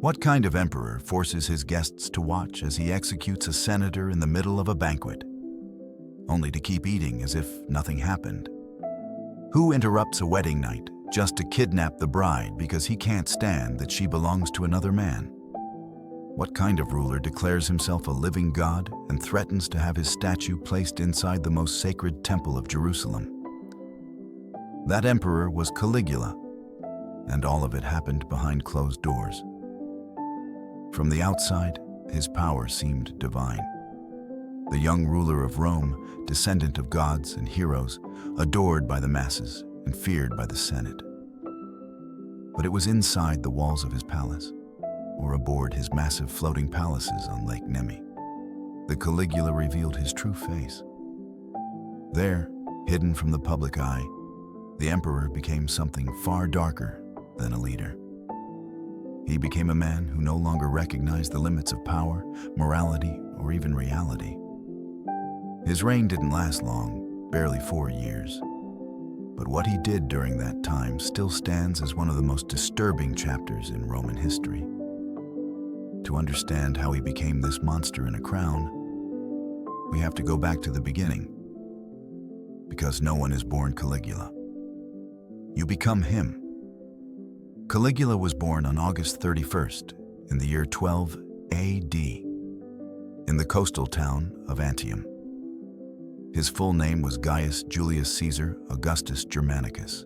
What kind of emperor forces his guests to watch as he executes a senator in the middle of a banquet, only to keep eating as if nothing happened? Who interrupts a wedding night just to kidnap the bride because he can't stand that she belongs to another man? What kind of ruler declares himself a living god and threatens to have his statue placed inside the most sacred temple of Jerusalem? That emperor was Caligula, and all of it happened behind closed doors. From the outside, his power seemed divine. The young ruler of Rome, descendant of gods and heroes, adored by the masses and feared by the Senate. But it was inside the walls of his palace, or aboard his massive floating palaces on Lake Nemi, that Caligula revealed his true face. There, hidden from the public eye, the emperor became something far darker than a leader. He became a man who no longer recognized the limits of power, morality, or even reality. His reign didn't last long, barely 4 years. But what he did during that time still stands as one of the most disturbing chapters in Roman history. To understand how he became this monster in a crown, we have to go back to the beginning. Because no one is born Caligula. You become him. Caligula was born on August 31st in the year 12 AD in the coastal town of Antium. His full name was Gaius Julius Caesar Augustus Germanicus,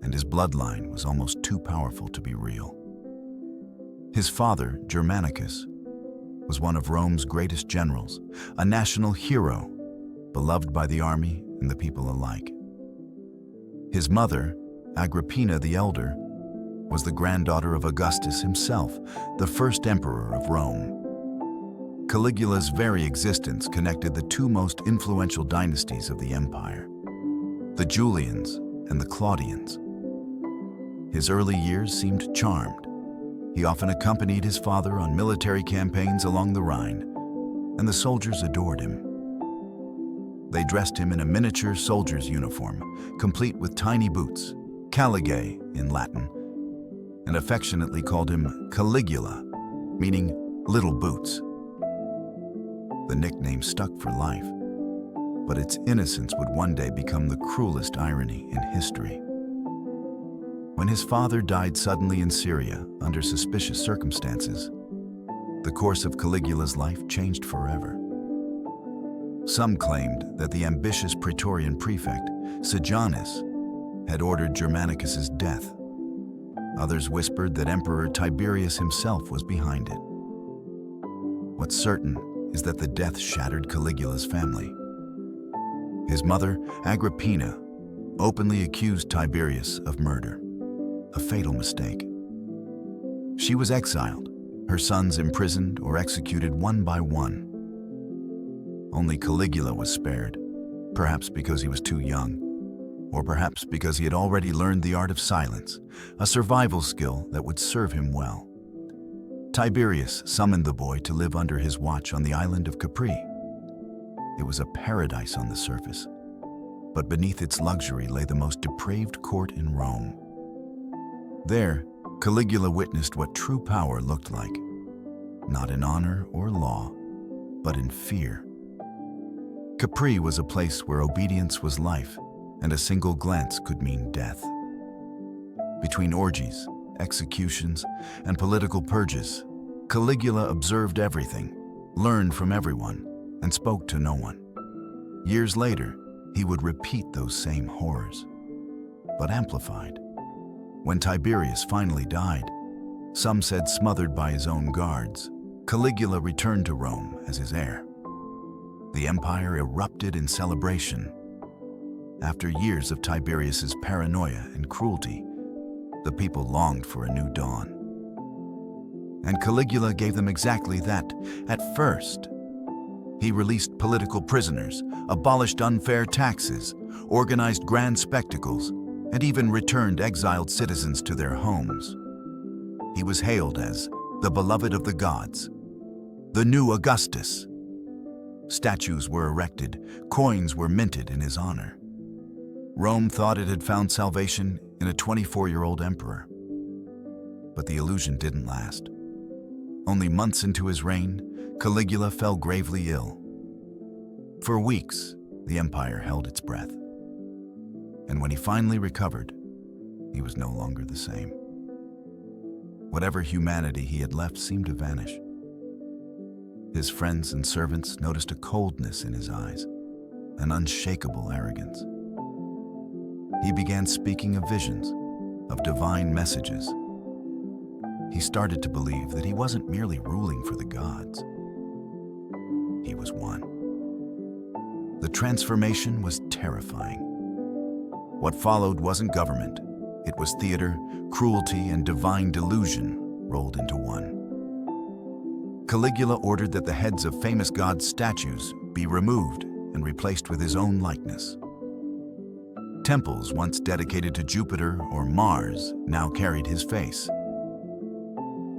and his bloodline was almost too powerful to be real. His father, Germanicus, was one of Rome's greatest generals, a national hero, beloved by the army and the people alike. His mother, Agrippina the Elder, was the granddaughter of Augustus himself, the first emperor of Rome. Caligula's very existence connected the two most influential dynasties of the empire, the Julians and the Claudians. His early years seemed charmed. He often accompanied his father on military campaigns along the Rhine, and the soldiers adored him. They dressed him in a miniature soldier's uniform, complete with tiny boots, caligae in Latin, and affectionately called him Caligula, meaning little boots. The nickname stuck for life, but its innocence would one day become the cruelest irony in history. When his father died suddenly in Syria under suspicious circumstances, the course of Caligula's life changed forever. Some claimed that the ambitious Praetorian prefect, Sejanus, had ordered Germanicus's death. Others whispered that Emperor Tiberius himself was behind it. What's certain is that the death shattered Caligula's family. His mother, Agrippina, openly accused Tiberius of murder, a fatal mistake. She was exiled, her sons imprisoned or executed one by one. Only Caligula was spared, perhaps because he was too young, or perhaps because he had already learned the art of silence, a survival skill that would serve him well. Tiberius summoned the boy to live under his watch on the island of Capri. It was a paradise on the surface, but beneath its luxury lay the most depraved court in Rome. There, Caligula witnessed what true power looked like, not in honor or law, but in fear. Capri was a place where obedience was life, and a single glance could mean death. Between orgies, executions, and political purges, Caligula observed everything, learned from everyone, and spoke to no one. Years later, he would repeat those same horrors, but amplified. When Tiberius finally died, some said smothered by his own guards, Caligula returned to Rome as his heir. The empire erupted in celebration. After years of Tiberius's paranoia and cruelty, the people longed for a new dawn. And Caligula gave them exactly that. At first, he released political prisoners, abolished unfair taxes, organized grand spectacles, and even returned exiled citizens to their homes. He was hailed as the beloved of the gods, the new Augustus. Statues were erected, coins were minted in his honor. Rome thought it had found salvation in a 24-year-old emperor. But the illusion didn't last. Only months into his reign, Caligula fell gravely ill. For weeks, the empire held its breath. And when he finally recovered, he was no longer the same. Whatever humanity he had left seemed to vanish. His friends and servants noticed a coldness in his eyes, an unshakable arrogance. He began speaking of visions, of divine messages. He started to believe that he wasn't merely ruling for the gods. He was one. The transformation was terrifying. What followed wasn't government. It was theater, cruelty, and divine delusion rolled into one. Caligula ordered that the heads of famous gods' statues be removed and replaced with his own likeness. Temples once dedicated to Jupiter or Mars now carried his face.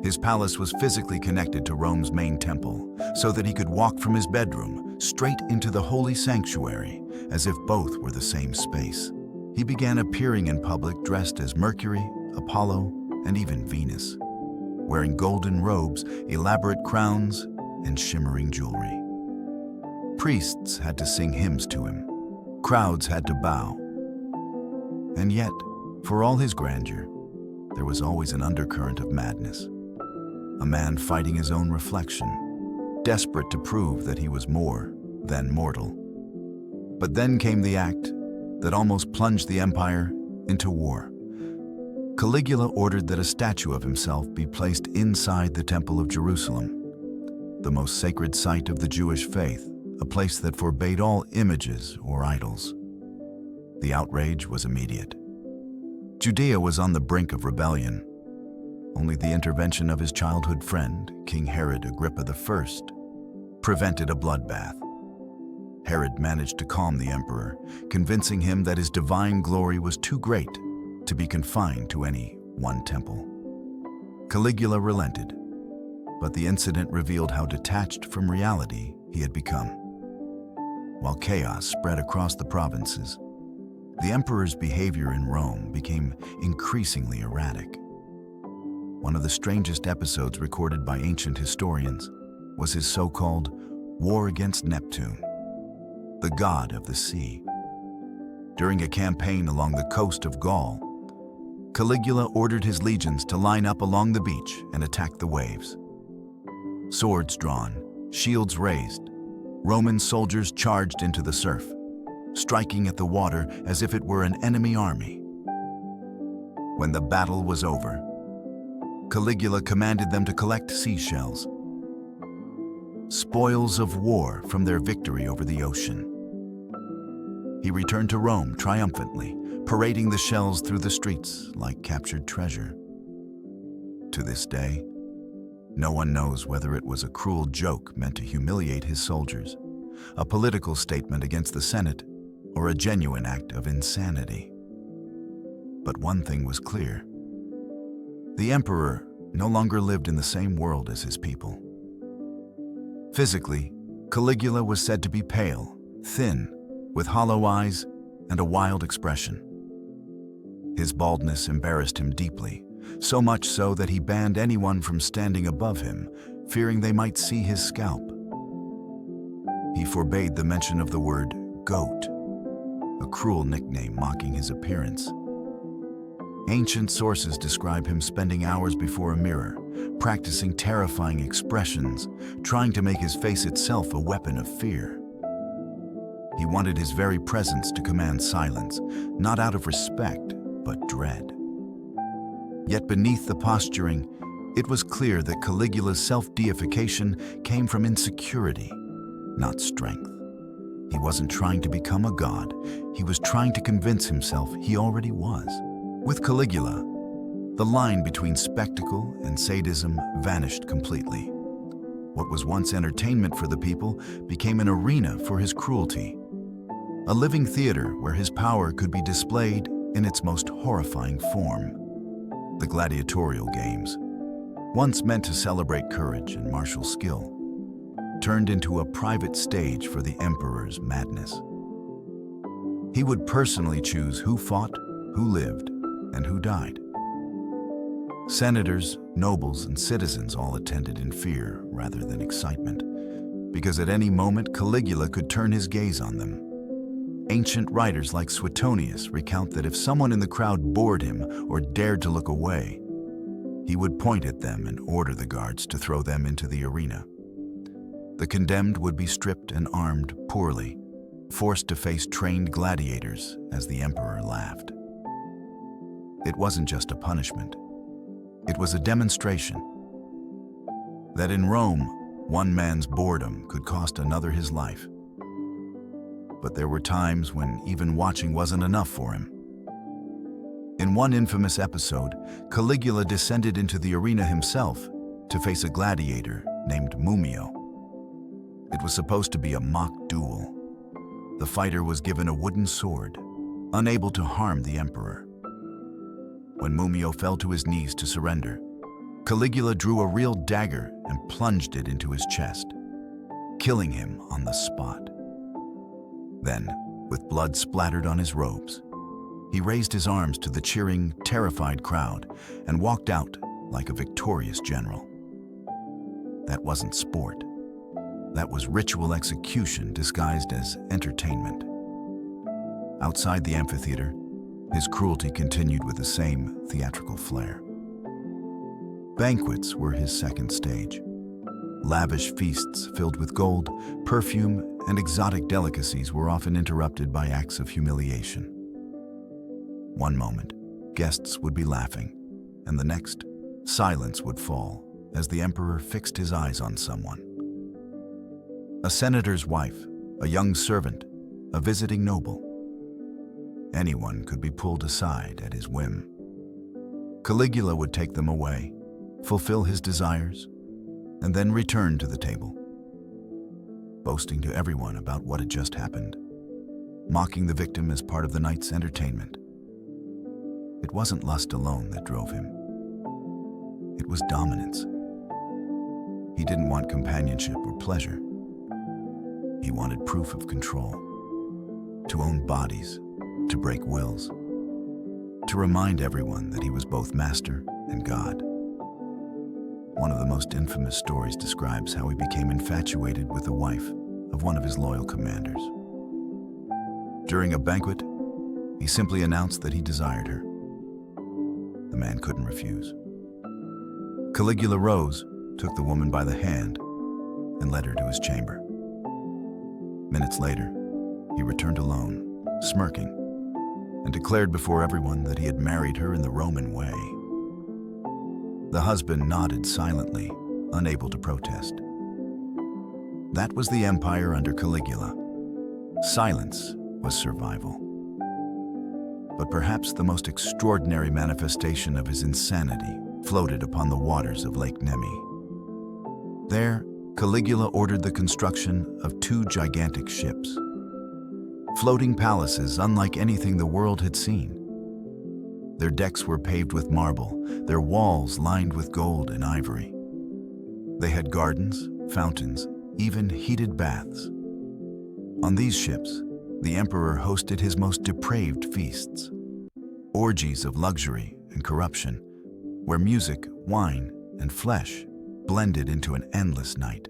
His palace was physically connected to Rome's main temple, so that he could walk from his bedroom straight into the holy sanctuary, as if both were the same space. He began appearing in public dressed as Mercury, Apollo, and even Venus, wearing golden robes, elaborate crowns, and shimmering jewelry. Priests had to sing hymns to him. Crowds had to bow. And yet, for all his grandeur, there was always an undercurrent of madness. A man fighting his own reflection, desperate to prove that he was more than mortal. But then came the act that almost plunged the empire into war. Caligula ordered that a statue of himself be placed inside the Temple of Jerusalem, the most sacred site of the Jewish faith, a place that forbade all images or idols. The outrage was immediate. Judea was on the brink of rebellion. Only the intervention of his childhood friend, King Herod Agrippa I, prevented a bloodbath. Herod managed to calm the emperor, convincing him that his divine glory was too great to be confined to any one temple. Caligula relented, but the incident revealed how detached from reality he had become. While chaos spread across the provinces, the emperor's behavior in Rome became increasingly erratic. One of the strangest episodes recorded by ancient historians was his so-called war against Neptune, the god of the sea. During a campaign along the coast of Gaul, Caligula ordered his legions to line up along the beach and attack the waves. Swords drawn, shields raised, Roman soldiers charged into the surf, striking at the water as if it were an enemy army. When the battle was over, Caligula commanded them to collect seashells, spoils of war from their victory over the ocean. He returned to Rome triumphantly, parading the shells through the streets like captured treasure. To this day, no one knows whether it was a cruel joke meant to humiliate his soldiers, a political statement against the Senate, or a genuine act of insanity. But one thing was clear. The emperor no longer lived in the same world as his people. Physically, Caligula was said to be pale, thin, with hollow eyes and a wild expression. His baldness embarrassed him deeply, so much so that he banned anyone from standing above him, fearing they might see his scalp. He forbade the mention of the word goat, a cruel nickname mocking his appearance. Ancient sources describe him spending hours before a mirror, practicing terrifying expressions, trying to make his face itself a weapon of fear. He wanted his very presence to command silence, not out of respect, but dread. Yet beneath the posturing, it was clear that Caligula's self-deification came from insecurity, not strength. He wasn't trying to become a god. He was trying to convince himself he already was. With Caligula, the line between spectacle and sadism vanished completely. What was once entertainment for the people became an arena for his cruelty, a living theater where his power could be displayed in its most horrifying form. The gladiatorial games, once meant to celebrate courage and martial skill, turned into a private stage for the emperor's madness. He would personally choose who fought, who lived, and who died. Senators, nobles, and citizens all attended in fear rather than excitement, because at any moment Caligula could turn his gaze on them. Ancient writers like Suetonius recount that if someone in the crowd bored him or dared to look away, he would point at them and order the guards to throw them into the arena. The condemned would be stripped and armed poorly, forced to face trained gladiators as the emperor laughed. It wasn't just a punishment. It was a demonstration that in Rome, one man's boredom could cost another his life. But there were times when even watching wasn't enough for him. In one infamous episode, Caligula descended into the arena himself to face a gladiator named Mumio. It was supposed to be a mock duel. The fighter was given a wooden sword, unable to harm the emperor. When Mumio fell to his knees to surrender, Caligula drew a real dagger and plunged it into his chest, killing him on the spot. Then, with blood splattered on his robes, he raised his arms to the cheering, terrified crowd and walked out like a victorious general. That wasn't sport. That was ritual execution disguised as entertainment. Outside the amphitheater, his cruelty continued with the same theatrical flair. Banquets were his second stage. Lavish feasts filled with gold, perfume, and exotic delicacies were often interrupted by acts of humiliation. One moment, guests would be laughing, and the next, silence would fall as the emperor fixed his eyes on someone. A senator's wife, a young servant, a visiting noble. Anyone could be pulled aside at his whim. Caligula would take them away, fulfill his desires, and then return to the table, boasting to everyone about what had just happened, mocking the victim as part of the night's entertainment. It wasn't lust alone that drove him. It was dominance. He didn't want companionship or pleasure. He wanted proof of control, to own bodies, to break wills, to remind everyone that he was both master and god. One of the most infamous stories describes how he became infatuated with the wife of one of his loyal commanders. During a banquet, he simply announced that he desired her. The man couldn't refuse. Caligula rose, took the woman by the hand, and led her to his chamber. Minutes later, he returned alone, smirking, and declared before everyone that he had married her in the Roman way. The husband nodded silently, unable to protest. That was the empire under Caligula. Silence was survival. But perhaps the most extraordinary manifestation of his insanity floated upon the waters of Lake Nemi. There, Caligula ordered the construction of 2 gigantic ships, floating palaces unlike anything the world had seen. Their decks were paved with marble, their walls lined with gold and ivory. They had gardens, fountains, even heated baths. On these ships, the emperor hosted his most depraved feasts, orgies of luxury and corruption, where music, wine, and flesh blended into an endless night.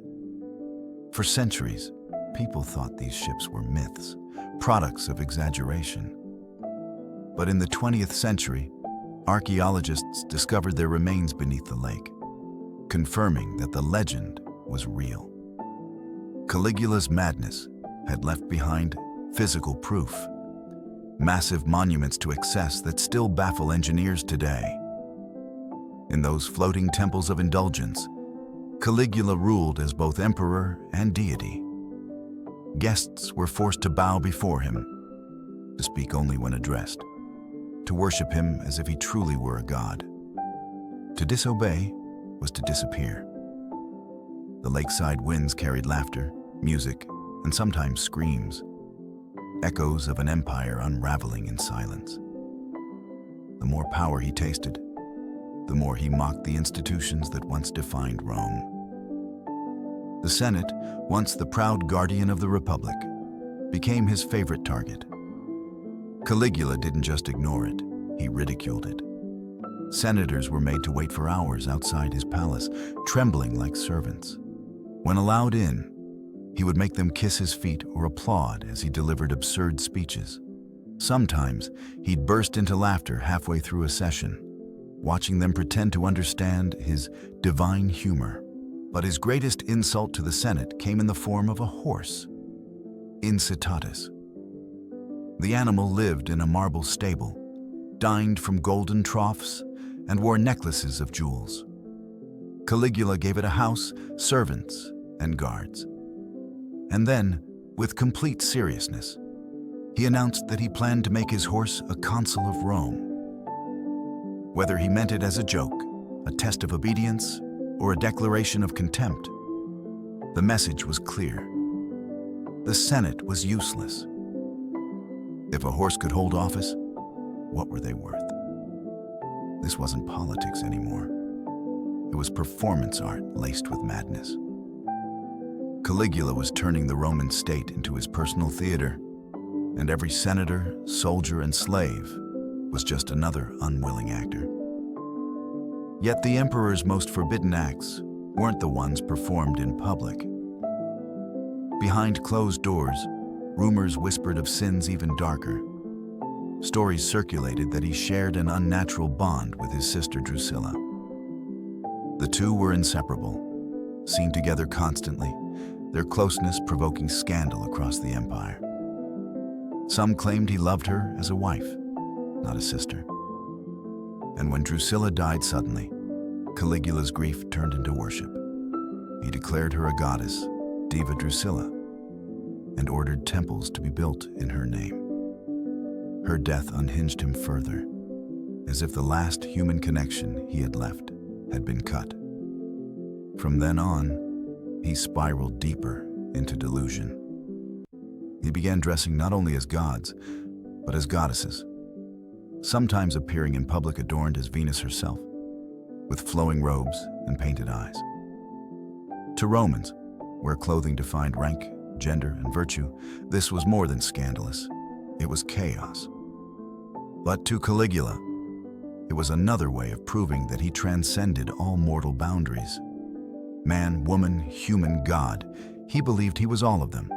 For centuries, people thought these ships were myths, products of exaggeration. But in the 20th century, archaeologists discovered their remains beneath the lake, confirming that the legend was real. Caligula's madness had left behind physical proof, massive monuments to excess that still baffle engineers today. In those floating temples of indulgence, Caligula ruled as both emperor and deity. Guests were forced to bow before him, to speak only when addressed, to worship him as if he truly were a god. To disobey was to disappear. The lakeside winds carried laughter, music, and sometimes screams, echoes of an empire unraveling in silence. The more power he tasted, the more he mocked the institutions that once defined Rome. The Senate, once the proud guardian of the Republic, became his favorite target. Caligula didn't just ignore it, he ridiculed it. Senators were made to wait for hours outside his palace, trembling like servants. When allowed in, he would make them kiss his feet or applaud as he delivered absurd speeches. Sometimes he'd burst into laughter halfway through a session, watching them pretend to understand his divine humor. But his greatest insult to the Senate came in the form of a horse, Incitatus. The animal lived in a marble stable, dined from golden troughs, and wore necklaces of jewels. Caligula gave it a house, servants, and guards. And then, with complete seriousness, he announced that he planned to make his horse a consul of Rome. Whether he meant it as a joke, a test of obedience, or a declaration of contempt, the message was clear. The Senate was useless. If a horse could hold office, what were they worth? This wasn't politics anymore. It was performance art laced with madness. Caligula was turning the Roman state into his personal theater, and every senator, soldier, and slave was just another unwilling actor. Yet the emperor's most forbidden acts weren't the ones performed in public. Behind closed doors, rumors whispered of sins even darker. Stories circulated that he shared an unnatural bond with his sister Drusilla. The two were inseparable, seen together constantly, their closeness provoking scandal across the empire. Some claimed he loved her as a wife, not a sister. And when Drusilla died suddenly, Caligula's grief turned into worship. He declared her a goddess, Diva Drusilla, and ordered temples to be built in her name. Her death unhinged him further, as if the last human connection he had left had been cut. From then on, he spiraled deeper into delusion. He began dressing not only as gods, but as goddesses, sometimes appearing in public adorned as Venus herself, with flowing robes and painted eyes. To Romans, where clothing defined rank, gender, and virtue, this was more than scandalous. It was chaos. But to Caligula, it was another way of proving that he transcended all mortal boundaries. Man, woman, human, god, he believed he was all of them.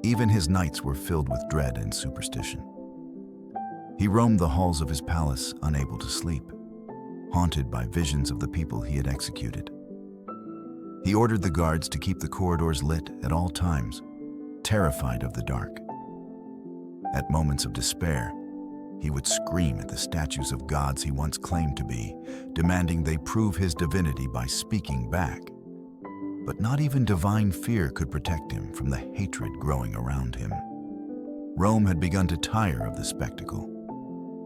Even his nights were filled with dread and superstition. He roamed the halls of his palace, unable to sleep, haunted by visions of the people he had executed. He ordered the guards to keep the corridors lit at all times, terrified of the dark. At moments of despair, he would scream at the statues of gods he once claimed to be, demanding they prove his divinity by speaking back. But not even divine fear could protect him from the hatred growing around him. Rome had begun to tire of the spectacle.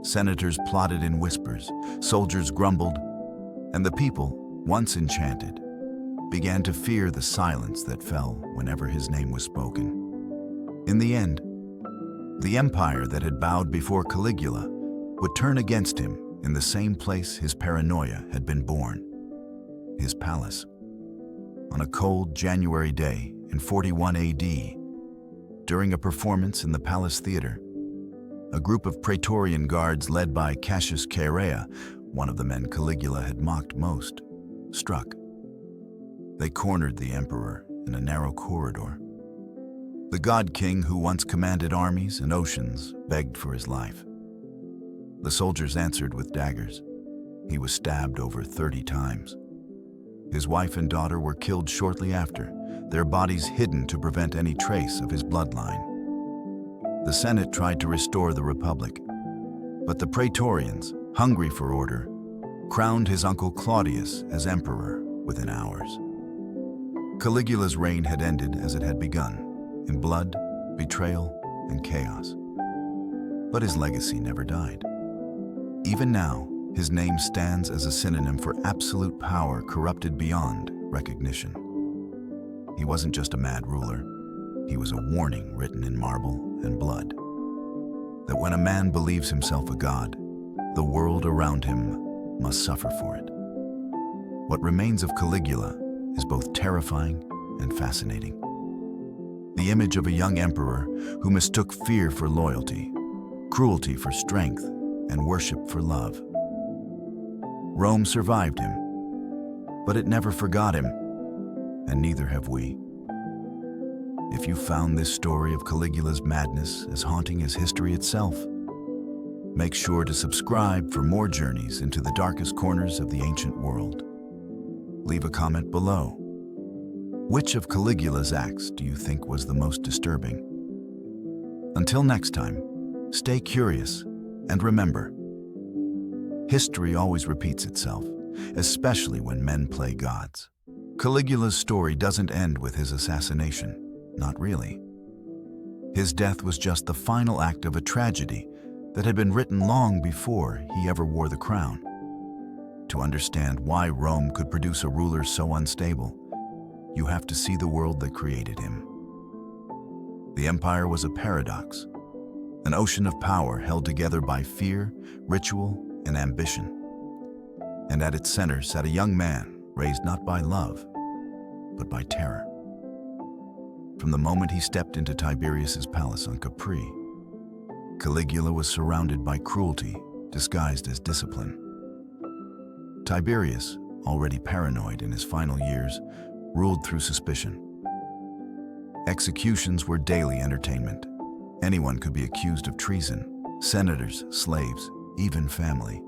Senators plotted in whispers, soldiers grumbled, and the people, once enchanted, began to fear the silence that fell whenever his name was spoken. In the end, the empire that had bowed before Caligula would turn against him in the same place his paranoia had been born, his palace. On a cold January day in 41 AD, during a performance in the palace theater, a group of Praetorian guards led by Cassius Chaerea, one of the men Caligula had mocked most, struck. They cornered the emperor in a narrow corridor. The god king who once commanded armies and oceans begged for his life. The soldiers answered with daggers. He was stabbed over 30 times. His wife and daughter were killed shortly after, their bodies hidden to prevent any trace of his bloodline. The Senate tried to restore the Republic, but the Praetorians, hungry for order, crowned his uncle Claudius as emperor within hours. Caligula's reign had ended as it had begun, in blood, betrayal, and chaos. But his legacy never died. Even now, his name stands as a synonym for absolute power corrupted beyond recognition. He wasn't just a mad ruler. He was a warning written in marble and blood, that when a man believes himself a god, the world around him must suffer for it. What remains of Caligula is both terrifying and fascinating. The image of a young emperor who mistook fear for loyalty, cruelty for strength, and worship for love. Rome survived him, but it never forgot him, and neither have we. If you found this story of Caligula's madness as haunting as history itself, make sure to subscribe for more journeys into the darkest corners of the ancient world. Leave a comment below. Which of Caligula's acts do you think was the most disturbing? Until next time, stay curious and remember, history always repeats itself, especially when men play gods. Caligula's story doesn't end with his assassination. Not really. His death was just the final act of a tragedy that had been written long before he ever wore the crown. To understand why Rome could produce a ruler so unstable, you have to see the world that created him. The empire was a paradox, an ocean of power held together by fear, ritual, and ambition. And at its center sat a young man raised not by love, but by terror. From the moment he stepped into Tiberius's palace on Capri, Caligula was surrounded by cruelty disguised as discipline. Tiberius, already paranoid in his final years, ruled through suspicion. Executions were daily entertainment. Anyone could be accused of treason: senators, slaves, even family.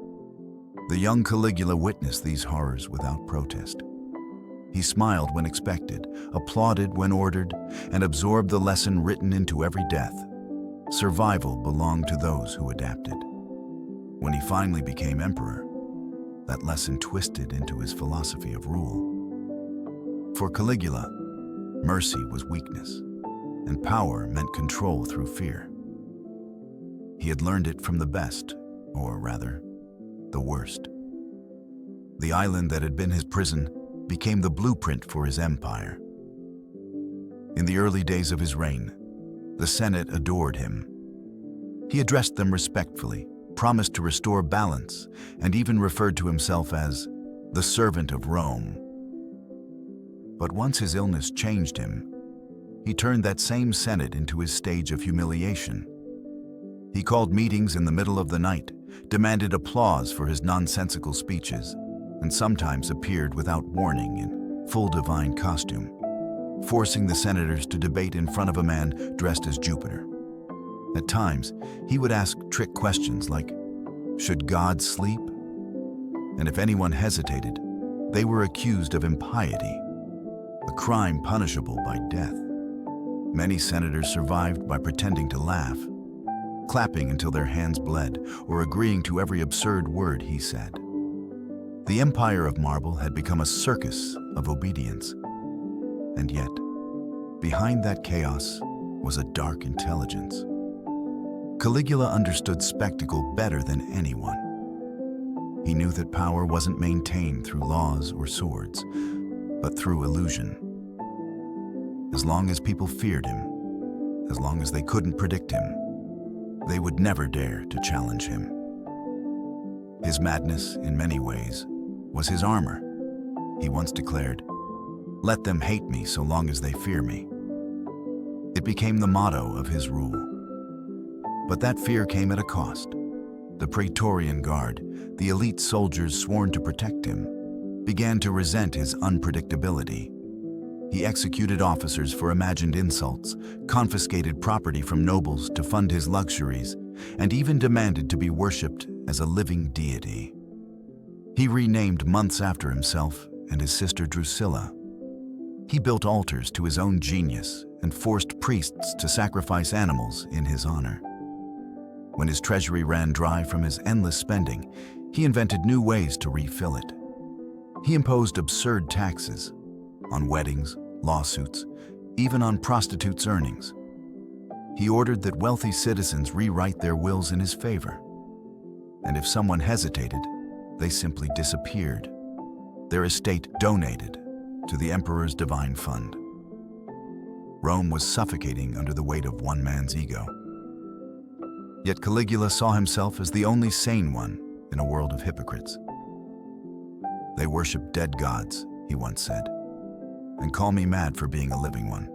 The young Caligula witnessed these horrors without protest. He smiled when expected, applauded when ordered, and absorbed the lesson written into every death. Survival belonged to those who adapted. When he finally became emperor, that lesson twisted into his philosophy of rule. For Caligula, mercy was weakness, and power meant control through fear. He had learned it from the best, or rather, the worst. The island that had been his prison became the blueprint for his empire. In the early days of his reign, the Senate adored him. He addressed them respectfully, promised to restore balance, and even referred to himself as the servant of Rome. But once his illness changed him, he turned that same Senate into his stage of humiliation. He called meetings in the middle of the night, demanded applause for his nonsensical speeches, and sometimes appeared without warning in full divine costume, forcing the senators to debate in front of a man dressed as Jupiter. At times, he would ask trick questions like, "Should God sleep?" And if anyone hesitated, they were accused of impiety, a crime punishable by death. Many senators survived by pretending to laugh, clapping until their hands bled, or agreeing to every absurd word he said. The empire of marble had become a circus of obedience. And yet, behind that chaos was a dark intelligence. Caligula understood spectacle better than anyone. He knew that power wasn't maintained through laws or swords, but through illusion. As long as people feared him, as long as they couldn't predict him, they would never dare to challenge him. His madness, in many ways, was his armor. He once declared, "Let them hate me so long as they fear me." It became the motto of his rule. But that fear came at a cost. The Praetorian Guard, the elite soldiers sworn to protect him, began to resent his unpredictability. He executed officers for imagined insults, confiscated property from nobles to fund his luxuries, and even demanded to be worshipped as a living deity. He renamed months after himself and his sister Drusilla. He built altars to his own genius and forced priests to sacrifice animals in his honor. When his treasury ran dry from his endless spending, he invented new ways to refill it. He imposed absurd taxes on weddings, lawsuits, even on prostitutes' earnings. He ordered that wealthy citizens rewrite their wills in his favor. And if someone hesitated, they simply disappeared, their estate donated to the emperor's divine fund. Rome was suffocating under the weight of one man's ego. Yet Caligula saw himself as the only sane one in a world of hypocrites. "They worship dead gods," he once said, "and call me mad for being a living one."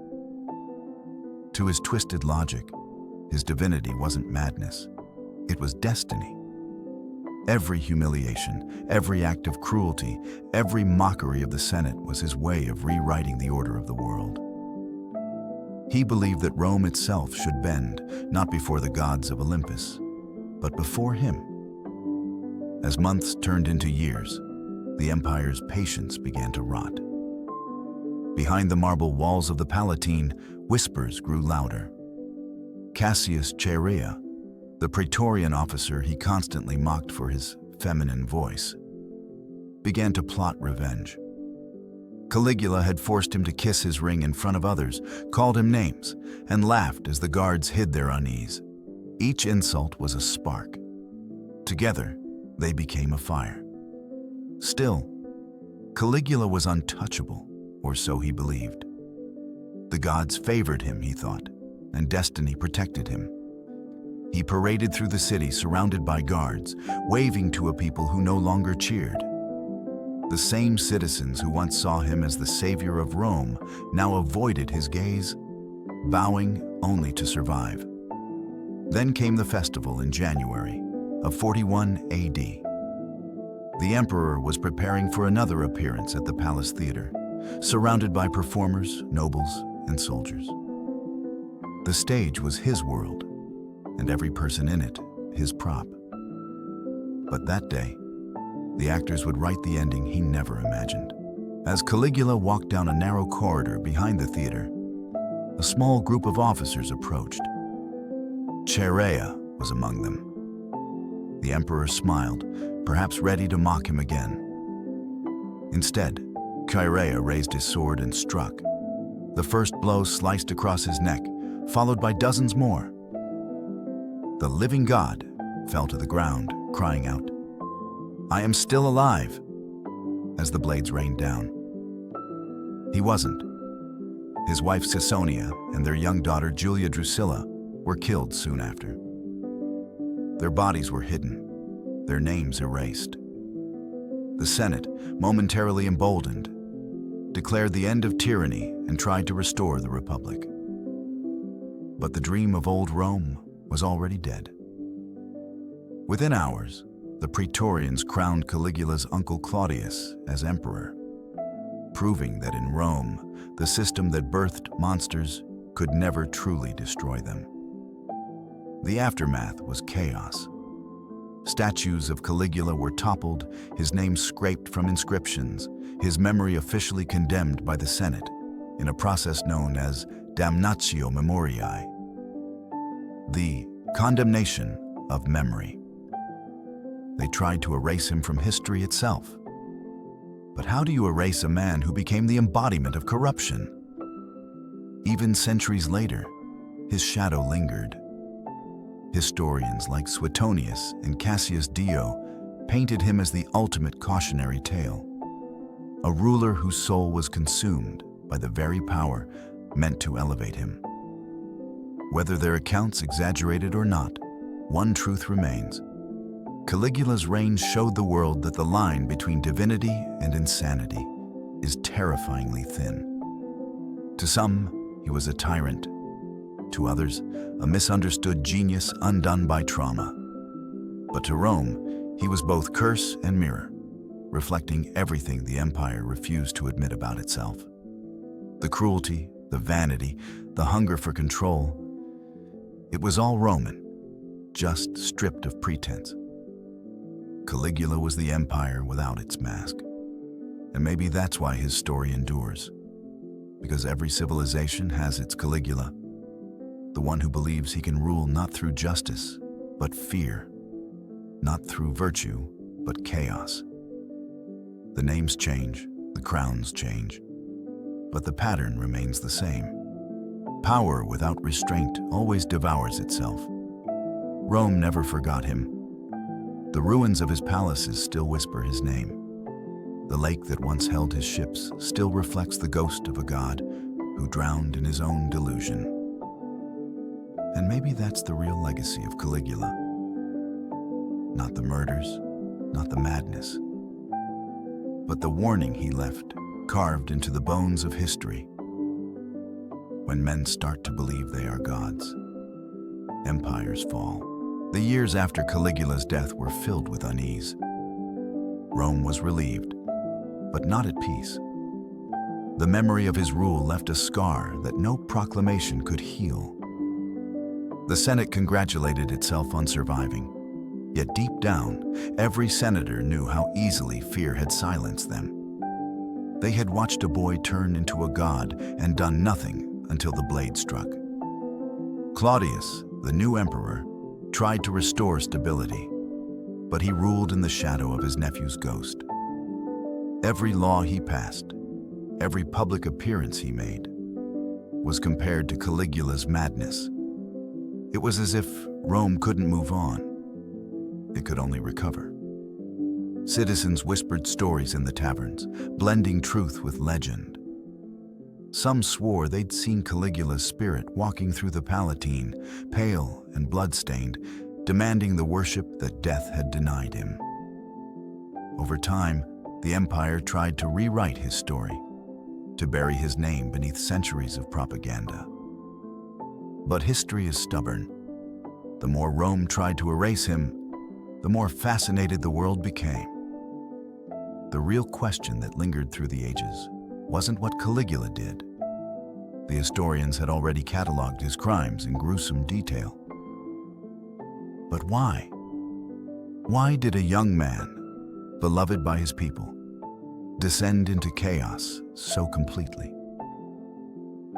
To his twisted logic, his divinity wasn't madness, it was destiny. Every humiliation, every act of cruelty, every mockery of the Senate was his way of rewriting the order of the world. He believed that Rome itself should bend, not before the gods of Olympus, but before him. As months turned into years, the empire's patience began to rot. Behind the marble walls of the Palatine, whispers grew louder. Cassius Chaerea, the Praetorian officer he constantly mocked for his feminine voice, began to plot revenge. Caligula had forced him to kiss his ring in front of others, called him names, and laughed as the guards hid their unease. Each insult was a spark. Together, they became a fire. Still, Caligula was untouchable, or so he believed. The gods favored him, he thought, and destiny protected him. He paraded through the city surrounded by guards, waving to a people who no longer cheered. The same citizens who once saw him as the savior of Rome now avoided his gaze, vowing only to survive. Then came the festival in January of 41 AD. The emperor was preparing for another appearance at the Palace Theater, surrounded by performers, nobles, and soldiers. The stage was his world, and every person in it his prop. But that day, the actors would write the ending he never imagined. As Caligula walked down a narrow corridor behind the theater, a small group of officers approached. Chaerea was among them. The emperor smiled, perhaps ready to mock him again. Instead, Chaerea raised his sword and struck. The first blow sliced across his neck, followed by dozens more. The living god fell to the ground, crying out, "I am still alive," as the blades rained down. He wasn't. His wife Caesonia and their young daughter Julia Drusilla were killed soon after. Their bodies were hidden, their names erased. The Senate, momentarily emboldened, declared the end of tyranny and tried to restore the Republic. But the dream of old Rome was already dead. Within hours, the Praetorians crowned Caligula's uncle Claudius as emperor, proving that in Rome, the system that birthed monsters could never truly destroy them. The aftermath was chaos. Statues of Caligula were toppled, his name scraped from inscriptions, his memory officially condemned by the Senate in a process known as damnatio memoriae, the condemnation of memory. They tried to erase him from history itself. But how do you erase a man who became the embodiment of corruption? Even centuries later, his shadow lingered. Historians like Suetonius and Cassius Dio painted him as the ultimate cautionary tale, a ruler whose soul was consumed by the very power meant to elevate him. Whether their accounts exaggerated or not, one truth remains. Caligula's reign showed the world that the line between divinity and insanity is terrifyingly thin. To some, he was a tyrant. To others, a misunderstood genius undone by trauma. But to Rome, he was both curse and mirror, reflecting everything the empire refused to admit about itself. The cruelty, the vanity, the hunger for control, it was all Roman, just stripped of pretense. Caligula was the empire without its mask. And maybe that's why his story endures. Because every civilization has its Caligula, the one who believes he can rule not through justice, but fear, not through virtue, but chaos. The names change, the crowns change, but the pattern remains the same. Power without restraint always devours itself. Rome never forgot him. The ruins of his palaces still whisper his name. The lake that once held his ships still reflects the ghost of a god who drowned in his own delusion. And maybe that's the real legacy of Caligula. Not the murders, not the madness, but the warning he left, carved into the bones of history. When men start to believe they are gods, empires fall. The years after Caligula's death were filled with unease. Rome was relieved, but not at peace. The memory of his rule left a scar that no proclamation could heal. The Senate congratulated itself on surviving, yet deep down, every senator knew how easily fear had silenced them. They had watched a boy turn into a god and done nothing until the blade struck. Claudius, the new emperor, tried to restore stability, but he ruled in the shadow of his nephew's ghost. Every law he passed, every public appearance he made, was compared to Caligula's madness. It was as if Rome couldn't move on. It could only recover. Citizens whispered stories in the taverns, blending truth with legend. Some swore they'd seen Caligula's spirit walking through the Palatine, pale and blood-stained, demanding the worship that death had denied him. Over time, the empire tried to rewrite his story, to bury his name beneath centuries of propaganda. But history is stubborn. The more Rome tried to erase him, the more fascinated the world became. The real question that lingered through the ages wasn't what Caligula did. The historians had already cataloged his crimes in gruesome detail. But why? Why did a young man, beloved by his people, descend into chaos so completely?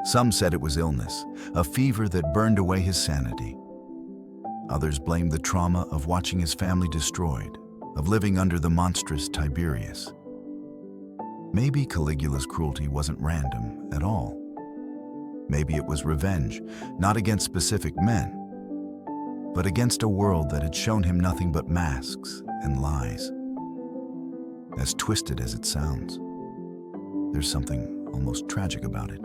Some said it was illness, a fever that burned away his sanity. Others blamed the trauma of watching his family destroyed, of living under the monstrous Tiberius. Maybe Caligula's cruelty wasn't random at all. Maybe it was revenge, not against specific men, but against a world that had shown him nothing but masks and lies. As twisted as it sounds, there's something almost tragic about it.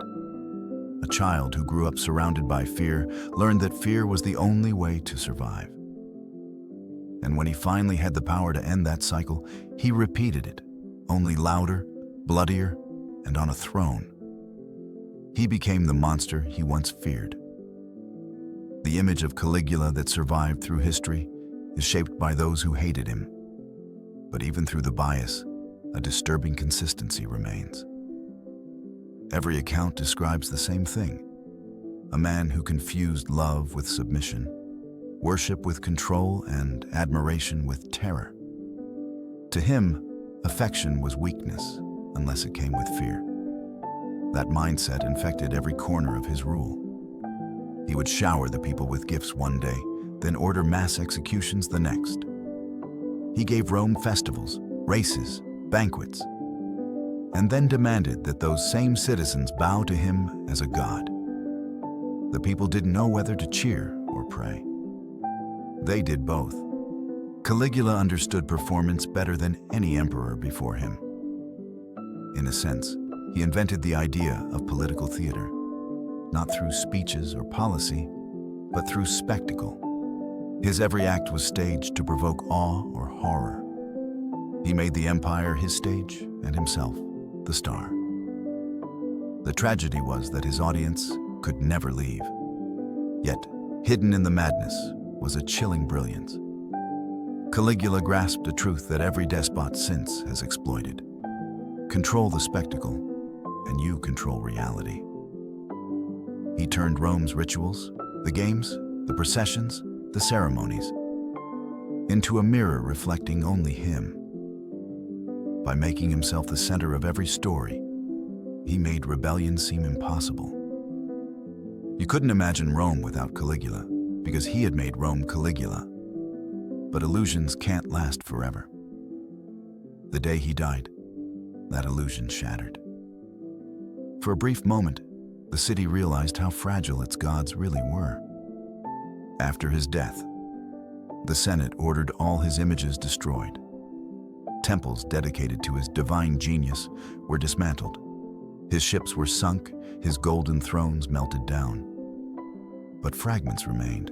A child who grew up surrounded by fear learned that fear was the only way to survive. And when he finally had the power to end that cycle, he repeated it, only louder, bloodier, and on a throne. He became the monster he once feared. The image of Caligula that survived through history is shaped by those who hated him. But even through the bias, a disturbing consistency remains. Every account describes the same thing: a man who confused love with submission, worship with control, and admiration with terror. To him, affection was weakness unless it came with fear. That mindset infected every corner of his rule. He would shower the people with gifts one day, then order mass executions the next. He gave Rome festivals, races, banquets, and then demanded that those same citizens bow to him as a god. The people didn't know whether to cheer or pray. They did both. Caligula understood performance better than any emperor before him. In a sense, he invented the idea of political theater, not through speeches or policy, but through spectacle. His every act was staged to provoke awe or horror. He made the empire his stage and himself the star. The tragedy was that his audience could never leave. Yet, hidden in the madness was a chilling brilliance. Caligula grasped a truth that every despot since has exploited. Control the spectacle, and you control reality. He turned Rome's rituals, the games, the processions, the ceremonies, into a mirror reflecting only him. By making himself the center of every story, he made rebellion seem impossible. You couldn't imagine Rome without Caligula, because he had made Rome Caligula. But illusions can't last forever. The day he died, that illusion shattered. For a brief moment, the city realized how fragile its gods really were. After his death, the Senate ordered all his images destroyed. Temples dedicated to his divine genius were dismantled. His ships were sunk, his golden thrones melted down. But fragments remained.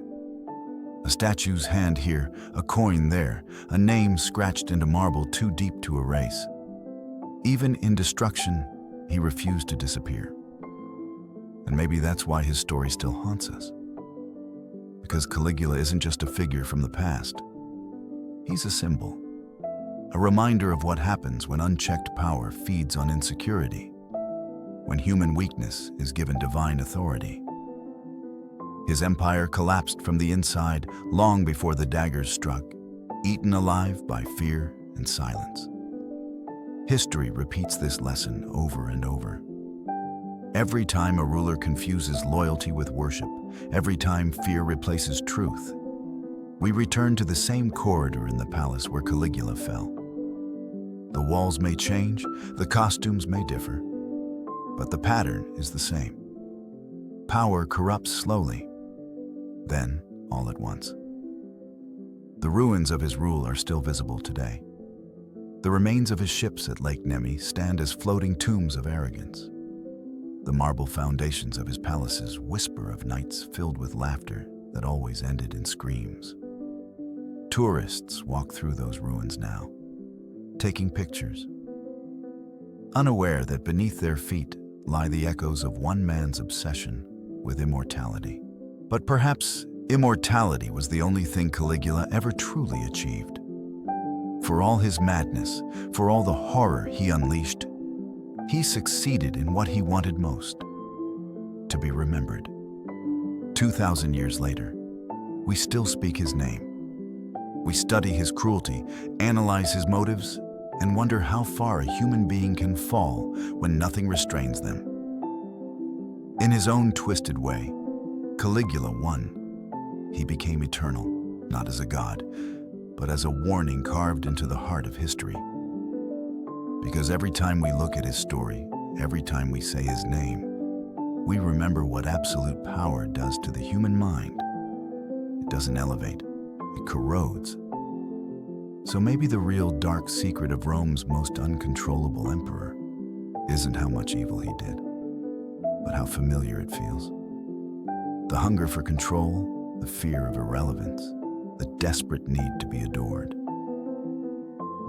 A statue's hand here, a coin there, a name scratched into marble too deep to erase. Even in destruction, he refused to disappear. And maybe that's why his story still haunts us. Because Caligula isn't just a figure from the past. He's a symbol, a reminder of what happens when unchecked power feeds on insecurity, when human weakness is given divine authority. His empire collapsed from the inside long before the daggers struck, eaten alive by fear and silence. History repeats this lesson over and over. Every time a ruler confuses loyalty with worship, every time fear replaces truth, we return to the same corridor in the palace where Caligula fell. The walls may change, the costumes may differ, but the pattern is the same. Power corrupts slowly, then all at once. The ruins of his rule are still visible today. The remains of his ships at Lake Nemi stand as floating tombs of arrogance. The marble foundations of his palaces whisper of nights filled with laughter that always ended in screams. Tourists walk through those ruins now, taking pictures, unaware that beneath their feet lie the echoes of one man's obsession with immortality. But perhaps immortality was the only thing Caligula ever truly achieved. For all his madness, for all the horror he unleashed, he succeeded in what he wanted most: to be remembered. 2,000 years later, we still speak his name. We study his cruelty, analyze his motives, and wonder how far a human being can fall when nothing restrains them. In his own twisted way, Caligula won. He became eternal, not as a god, but as a warning carved into the heart of history. Because every time we look at his story, every time we say his name, we remember what absolute power does to the human mind. It doesn't elevate, it corrodes. So maybe the real dark secret of Rome's most uncontrollable emperor isn't how much evil he did, but how familiar it feels. The hunger for control, the fear of irrelevance, the desperate need to be adored.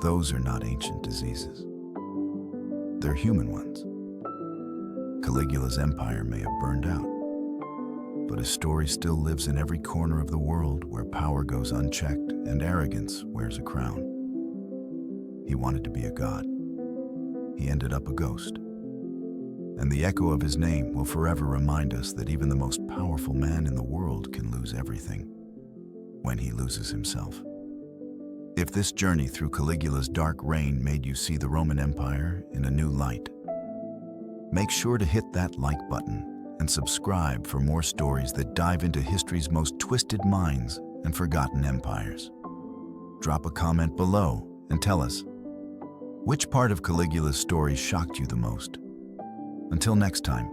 Those are not ancient diseases. They're human ones. Caligula's empire may have burned out, but his story still lives in every corner of the world where power goes unchecked and arrogance wears a crown. He wanted to be a god. He ended up a ghost. And the echo of his name will forever remind us that even the most powerful man in the world can lose everything when he loses himself. If this journey through Caligula's dark reign made you see the Roman Empire in a new light, make sure to hit that like button and subscribe for more stories that dive into history's most twisted minds and forgotten empires. Drop a comment below and tell us, which part of Caligula's story shocked you the most? Until next time,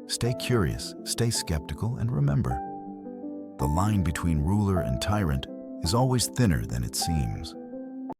stay curious, stay skeptical, and remember, the line between ruler and tyrant is always thinner than it seems.